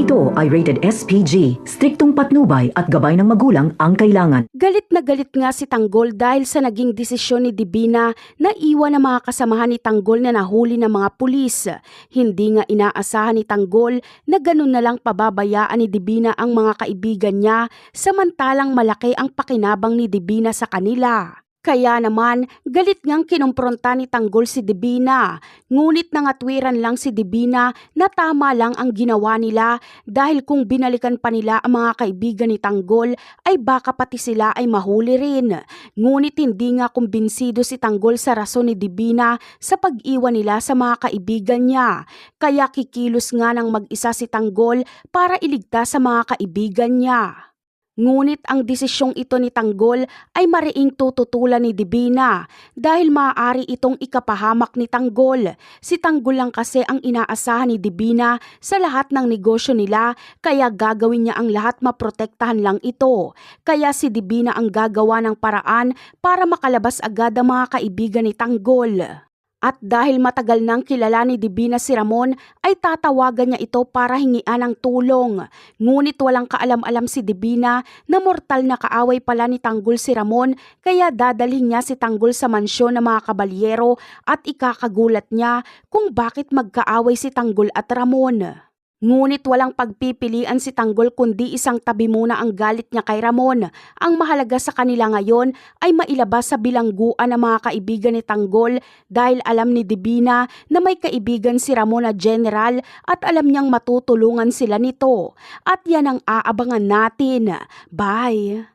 ito ay rated SPG, striktong patnubay at gabay ng magulang ang kailangan. Galit na galit nga si Tanggol dahil sa naging desisyon ni Divina na iwan ang mga kasamahan ni Tanggol na nahuli ng mga pulis. Hindi nga inaasahan ni Tanggol na ganun na lang pababayaan ni Divina ang mga kaibigan niya, samantalang malaki ang pakinabang ni Divina sa kanila. Kaya naman, galit ngang kinumpronta ni Tanggol si Divina. Ngunit nangatwiran lang si Divina na tama lang ang ginawa nila dahil kung binalikan pa nila ang mga kaibigan ni Tanggol ay baka pati sila ay mahuli rin. Ngunit hindi nga kumbinsido si Tanggol sa rason ni Divina sa pag-iwan nila sa mga kaibigan niya. Kaya kikilos nga ng mag-isa si Tanggol para iligtas sa mga kaibigan niya. Ngunit ang desisyong ito ni Tanggol ay mariing tututulan ni Divina dahil maaari itong ikapahamak ni Tanggol. Si Tanggol lang kasi ang inaasahan ni Divina sa lahat ng negosyo nila kaya gagawin niya ang lahat maprotektahan lang ito. Kaya si Divina ang gagawa ng paraan para makalabas agad ang mga kaibigan ni Tanggol. At dahil matagal nang kilala ni Divina si Ramon, ay tatawagan niya ito para hingian ng tulong. Ngunit walang kaalam-alam si Divina na mortal na kaaway pala ni Tanggol si Ramon, kaya dadalhin niya si Tanggol sa mansyon ng mga kabalyero at ikakagulat niya kung bakit magkaaway si Tanggol at Ramon. Ngunit walang pagpipilian si Tanggol kundi isang tabi muna ang galit niya kay Ramon. Ang mahalaga sa kanila ngayon ay mailabas sa bilangguan ng mga kaibigan ni Tanggol dahil alam ni Divina na may kaibigan si Ramon na general at alam niyang matutulungan sila nito. At yan ang aabangan natin. Bye!